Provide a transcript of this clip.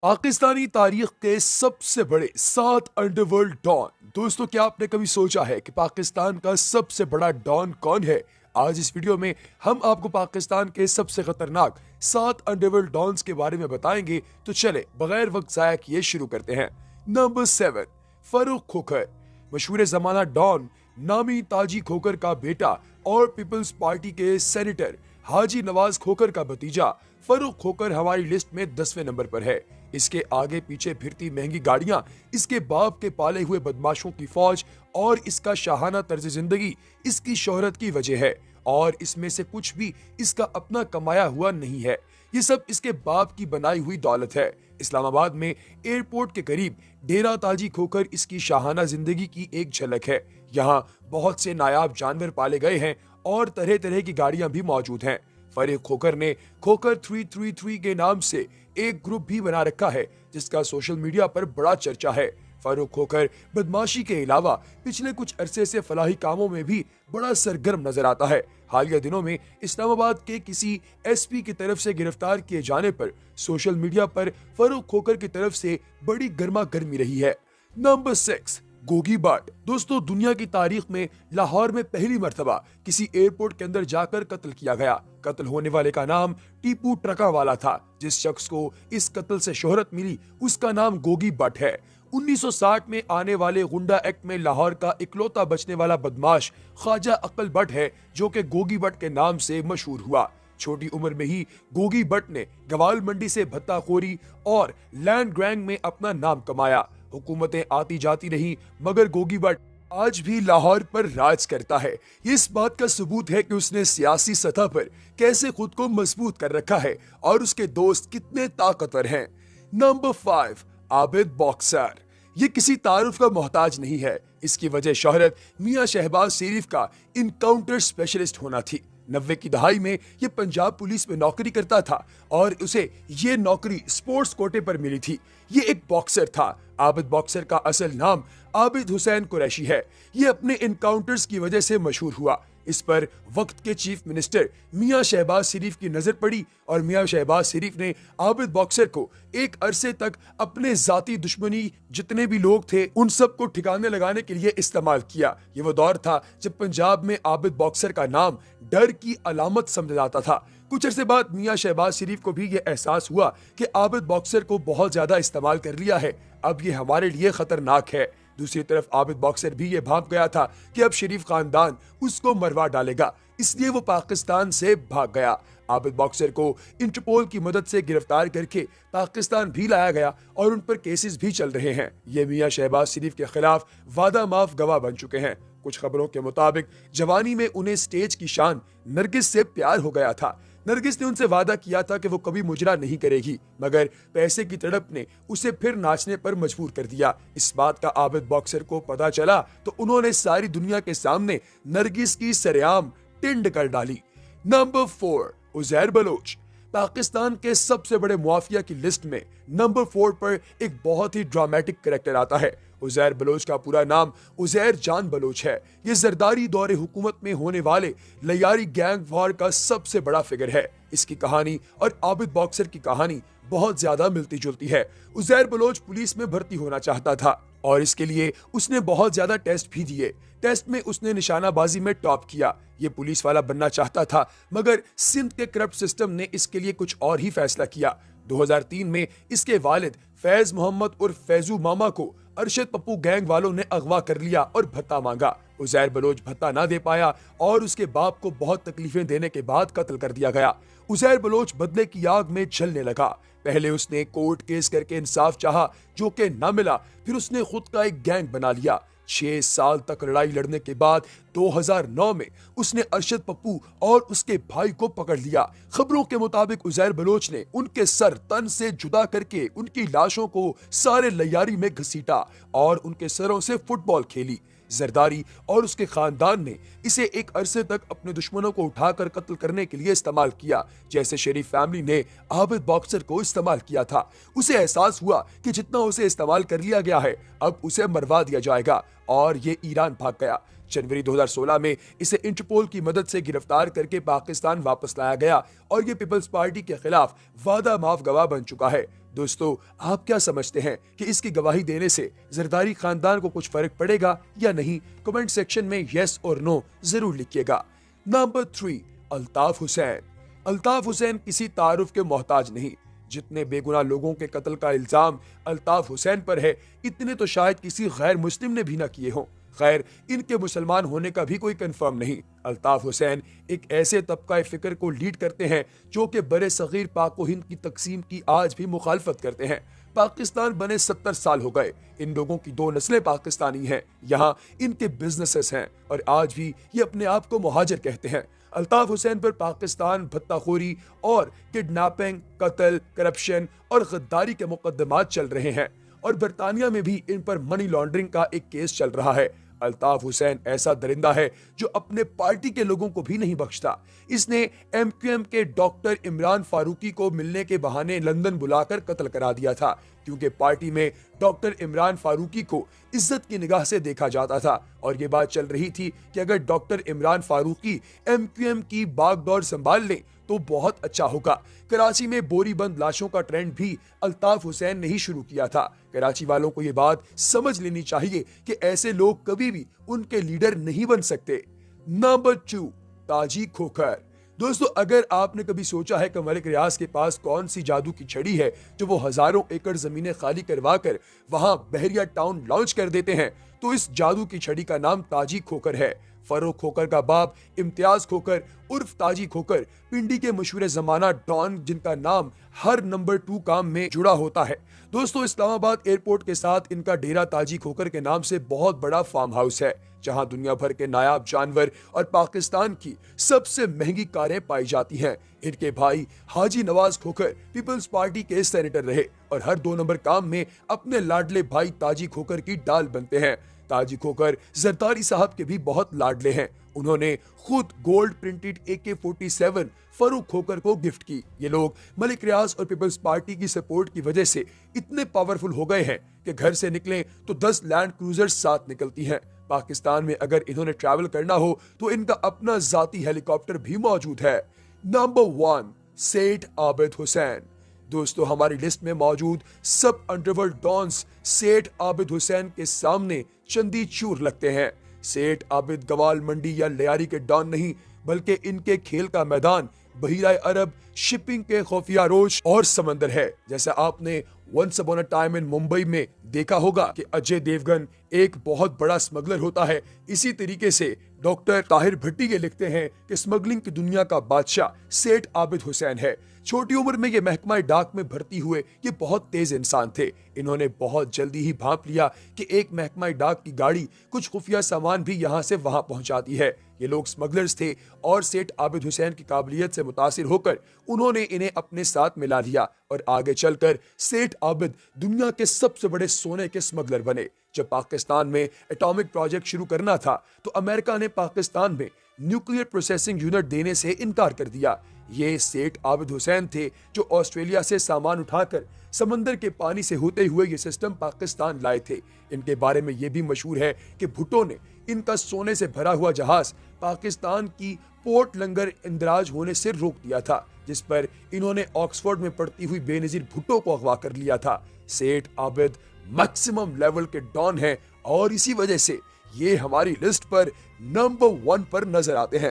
पाकिस्तानी तारीख के सबसे बड़े 7 अंडरवर्ल्ड डॉन। दोस्तों, क्या आपने कभी सोचा है कि पाकिस्तान का सबसे बड़ा डॉन कौन है? आज इस वीडियो में हम आपको पाकिस्तान के सबसे खतरनाक 7 अंडरवर्ल्ड डॉन्स के बारे में बताएंगे। तो चले बगैर वक्त जाया किए शुरू करते हैं। नंबर 7, फरूख खोखर। मशहूर जमाना डॉन नामी ताजी खोखर का बेटा और पीपल्स पार्टी के सेनेटर हाजी नवाज खोखर का भतीजा फरूख खोखर हमारी लिस्ट में 10वें नंबर पर है। इसके आगे पीछे फिरती महंगी गाड़ियां, इसके बाप के पाले हुए बदमाशों की फौज और इसका शाहाना तर्ज जिंदगी इसकी शोहरत की वजह है, और इसमें से कुछ भी इसका अपना कमाया हुआ नहीं है। ये सब इसके बाप की बनाई हुई दौलत है। इस्लामाबाद में एयरपोर्ट के करीब डेरा ताजी खोखर इसकी शाहाना जिंदगी की एक झलक है। यहाँ बहुत से नायाब जानवर पाले गए हैं और तरह तरह की गाड़ियां भी मौजूद हैं। फरीख खोखर ने खोखर 333 के नाम से एक ग्रुप भी बना रखा है, जिसका सोशल मीडिया पर बड़ा चर्चा है। फरूख खोखर बदमाशी के अलावा पिछले कुछ अरसे से फलाही कामों में भी बड़ा सरगर्म नजर आता है। हालिया दिनों में इस्लामाबाद के किसी एसपी की तरफ से गिरफ्तार किए जाने पर सोशल मीडिया पर फरूख खोखर की तरफ से बड़ी गर्मा गर्मी रही है। नंबर 6, गोगी भट्ट। दोस्तों, दुनिया की तारीख में लाहौर में पहली मर्तबा किसी एयरपोर्ट के अंदर जाकर कत्ल किया गया। कत्ल होने वाले का नाम टीपू ट्रका वाला था। जिस शख्स को इस कत्ल से शोहरत मिली उसका नाम गोगी भट्ट है। 1960 में आने वाले गुंडा एक्ट में लाहौर का इकलौता बचने वाला बदमाश ख्वाजा अक्ल भट्ट है, जो कि गोगी भट्ट के नाम से मशहूर हुआ। छोटी उम्र में ही गोगी भट्ट ने गवाल मंडी से भत्ताखोरी और लैंड ग्रैंग में अपना नाम कमाया। हुकूमतें आती जाती रही, मगर गोगी भट्ट आज भी लाहौर पर राज करता है। ये इस बात का सबूत है कि उसने सियासी सतह पर कैसे खुद को मजबूत कर रखा है और उसके दोस्त कितने ताकतवर हैं। Number 5, Abid boxer. ये किसी तारुफ का मोहताज नहीं है। इसकी वजह शोहरत मियां शहबाज शरीफ का इनकाउंटर स्पेशलिस्ट होना थी। 90 की दहाई में ये पंजाब पुलिस में नौकरी करता था और उसे ये नौकरी स्पोर्ट्स कोटे पर मिली थी। ये एक बॉक्सर था। आबिद बॉक्सर का असल नाम आबिद हुसैन कुरैशी है। ये अपने इनकाउंटर्स की वजह से मशहूर हुआ। इस पर वक्त के चीफ मिनिस्टर मियां शहबाज शरीफ की नजर पड़ी और मियां शहबाज शरीफ ने आबिद बॉक्सर को एक अरसे तक अपने जाती दुश्मनी जितने भी लोग थे उन सब को ठिकाने लगाने के लिए इस्तेमाल किया। ये वो दौर था जब पंजाब में आबिद बॉक्सर का नाम डर की अलामत समझा जाता था। कुछ अरसे बाद मियां शहबाज शरीफ को भी ये एहसास हुआ कि आबिद बॉक्सर को बहुत ज्यादा इस्तेमाल कर लिया है, अब ये हमारे लिए खतरनाक है। दूसरी तरफ आबिद बॉक्सर भी ये भांप गया था कि अब शरीफ खानदान उसको मरवा डालेगा, इसलिए वो पाकिस्तान से भाग गया। आबिद बॉक्सर को इंटरपोल की मदद से गिरफ्तार करके पाकिस्तान भी लाया गया और उन पर केसेस भी चल रहे हैं। ये मियां शहबाज शरीफ के खिलाफ वादा माफ गवाह बन चुके हैं। कुछ खबरों के मुताबिक जवानी में उन्हें स्टेज की शान नरगिस से प्यार हो गया था। नरगिस ने उनसे वादा किया था कि वो कभी मुजरा नहीं करेगी, मगर पैसे की तड़प ने उसे फिर नाचने पर मजबूर कर दिया। इस बात का आबिद बॉक्सर को पता चला तो उन्होंने सारी दुनिया के सामने नरगिस की सरेआम टिंड कर डाली। Number 4, Uzair Bloch. पाकिस्तान के सबसे बड़े मुआफिया की लिस्ट में नंबर 4 पर एक बहुत ही ड्रामेटिक कैरेक्टर आता है। उजैर बलोच का पूरा नाम उजैर जान बलोच है। ये जरदारी दौरे हुकूमत में होने वाले लयारी गैंग वॉर का सबसे बड़ा फिगर है। इसकी कहानी और आबिद बॉक्सर की कहानी बहुत ज्यादा मिलती जुलती है। उजैर बलोच पुलिस में भर्ती होना चाहता था और इसके लिए उसने बहुत ज्यादा टेस्ट भी दिए। टेस्ट में उसने निशानाबाजी में टॉप किया। ये पुलिस वाला बनना चाहता था, मगर सिंध के करप्ट सिस्टम ने इसके लिए कुछ और ही फैसला किया। 2003 में इसके वालिद फैज मोहम्मद और फैजू मामा को अरशद पप्पू गैंग वालों ने अगवा कर लिया और भत्ता मांगा। उजैर बलोच भत्ता ना दे पाया और उसके बाप को बहुत तकलीफें देने के बाद कत्ल कर दिया गया। उजैर बलोच बदले की आग में जलने लगा। पहले उसने कोर्ट केस करके इंसाफ चाहा, जो कि ना मिला। फिर उसने खुद का एक गैंग बना लिया। 6 साल तक लड़ाई लड़ने के बाद 2009 में उसने अरशद पप्पू और उसके भाई को पकड़ लिया। खबरों के मुताबिक उजैर बलोच ने उनके सर तन से जुदा करके उनकी लाशों को सारे लयारी में घसीटा और उनके सरों से फुटबॉल खेली। जरदारी और उसके खानदान ने इसे एक अरसे तक अपने दुश्मनों को उठाकर कत्ल करने के लिए इस्तेमाल किया, जैसे शरीफ फैमिली ने आबिद बॉक्सर को इस्तेमाल किया था। उसे एहसास हुआ कि जितना उसे इस्तेमाल कर लिया गया है, अब उसे मरवा दिया जाएगा और ये ईरान भाग गया। जनवरी 2016 में इसे इंटरपोल की मदद से गिरफ्तार करके पाकिस्तान वापस लाया गया और ये पीपल्स पार्टी के खिलाफ वादा माफ गवाह बन चुका है। दोस्तों, आप क्या समझते हैं कि इसकी गवाही देने से जरदारी खानदान को कुछ फर्क पड़ेगा या नहीं? कमेंट सेक्शन में यस और नो जरूर लिखिएगा। नंबर 3, अल्ताफ हुसैन। अल्ताफ हुसैन किसी तारुफ के मोहताज नहीं। जितने बेगुनाह लोगों के कत्ल का इल्जाम अल्ताफ हुसैन पर है, इतने तो शायद किसी गैर मुस्लिम ने भी न किए हों। खैर, इनके मुसलमान होने का भी कोई कंफर्म नहीं। अल्ताफ हुसैन एक ऐसे तबका फिक्र को लीड करते हैं जो कि बड़े सगीर पाक व हिंद की तकसीम की आज भी मुखालफत करते हैं। पाकिस्तान बने 70 साल हो गए। इन लोगों की 2 नस्लें पाकिस्तानी हैं। यहाँ इनके बिजनेसेस हैं और आज भी ये अपने आप को मुहाजिर कहते हैं। अल्ताफ हुसैन पर पाकिस्तान भत्ताखोरी और किडनैपिंग, कत्ल, करप्शन और गद्दारी के मुकदमात चल रहे हैं और बरतानिया में भी इन पर मनी लॉन्ड्रिंग का एक केस चल रहा है। अल्ताफ हुसैन ऐसा दरिंदा है जो अपने पार्टी के लोगों को भी नहीं बख्शता। इसने एमक्यूएम के डॉक्टर इमरान फारूकी को मिलने के बहाने लंदन बुलाकर कत्ल करा दिया था, क्योंकि पार्टी में डॉक्टर इमरान फारूकी को इज्जत की निगाह से देखा जाता था और ये बात चल रही थी कि अगर डॉक्टर इमरान फारूकी एमक्यूएम की बागडोर संभाल लें तो बहुत अच्छा होगा। कराची में बोरीबंद लाशों का ट्रेंड भी अल्ताफ हुसैन ने ही शुरू किया था। कराची वालों को ये बात समझ लेनी चाहिए कि ऐसे लोग कभी भी उनके लीडर नहीं बन सकते। नंबर 2, ताजी खोखर। दोस्तों, अगर आपने कभी सोचा है कि मलिक रियाज के पास कौन सी जादू की छड़ी है जो वो हजारों एकड़ जमीनें खाली करवा कर वहां बहरिया टाउन लॉन्च कर देते हैं, तो इस जादू की छड़ी का नाम ताजी खोखर है। फरोख खोखर का बाप इम्तियाज खोखर उर्फ ताजी खोखर पिंडी के मशहूर जमाना डॉन, जिनका नाम हर नंबर 2 काम में जुड़ा होता है। दोस्तों, इस्लामाबाद एयरपोर्ट के साथ इनका डेरा ताजी खोखर के नाम से बहुत बड़ा फार्म हाउस है, जहां दुनिया भर के नायाब जानवर और पाकिस्तान की सबसे महंगी कारें पाई जाती हैं। इनके भाई हाजी नवाज खोखर पीपल्स पार्टी के सेनेटर रहे और हर 2 नंबर काम में अपने लाडले भाई ताजी खोखर की डाल बनते हैं। ताजी खोखर जरदारी साहब के भी बहुत लाडले हैं। उन्होंने खुद gold printed AK-47 Farrukh Khokhar को गिफ्ट की। ये लोग मलिक रियाज और पीपल्स पार्टी की सपोर्ट की वजह से इतने पावरफुल हो गए हैं कि घर से निकलें तो 10 लैंड क्रूजर्स साथ निकलती हैं। पाकिस्तान में अगर इन्होंने ट्रैवल करना हो तो इनका अपना जाती हेलीकॉप्टर भी मौजूद है। नंबर 1, सेठ आबिद हुसैन। दोस्तों, हमारी लिस्ट में मौजूद सब अंडरवर्ल्ड डॉन्स सेठ आबिद हुसैन के सामने चंदी चूर लगते हैं। सेठ आबिद गवाल मंडी या लियारी के डॉन नहीं, बल्कि इनके खेल का मैदान बहीरा अरब, शिपिंग के खुफिया रोज और समंदर है। जैसा आपने once upon a time in Mumbai में देखा होगा कि अजय देवगन एक बहुत बड़ा स्मगलर होता है, इसी तरीके से डॉक्टर ताहिर भट्टी ये लिखते हैं कि स्मगलिंग की दुनिया का बादशाह सेठ आबिद हुसैन है। छोटी उम्र में ये महकमा डाक में भर्ती हुए ये बहुत तेज इंसान थे। इन्होंने बहुत जल्दी ही भांप लिया कि एक महकमा डाक की गाड़ी कुछ खुफिया सामान भी यहाँ से वहां पहुंचाती है। ये लोग स्मगलर्स थे और सेठ आबिद हुसैन की काबिलियत से मुतासिर होकर उन्होंने इन्हें अपने साथ मिला लिया और आगे चलकर सेठ आबिद दुनिया के सबसे बड़े सोने के स्मगलर बने। जब पाकिस्तान में एटॉमिक प्रोजेक्ट शुरू करना था तो अमेरिका ने पाकिस्तान में न्यूक्लियर प्रोसेसिंग यूनिट देने से इनकार कर दिया। ये सेठ आबिद हुसैन थे जो ऑस्ट्रेलिया से सामान उठाकर समंदर के पानी से होते हुए ये सिस्टम पाकिस्तान लाए थे। इनके बारे में ये भी मशहूर है कि भुट्टो ने इनका सोने से भरा हुआ जहाज पाकिस्तान की पोर्ट लंगर इंदराज होने से रोक दिया था, जिस पर इन्होंने ऑक्सफोर्ड में पढ़ती हुई बेनजीर भुट्टो को अगवा कर लिया था। सेठ आबिद मैक्सिमम लेवल के डॉन हैं और इसी वजह से ये हमारी लिस्ट पर नंबर 1 पर नजर आते हैं।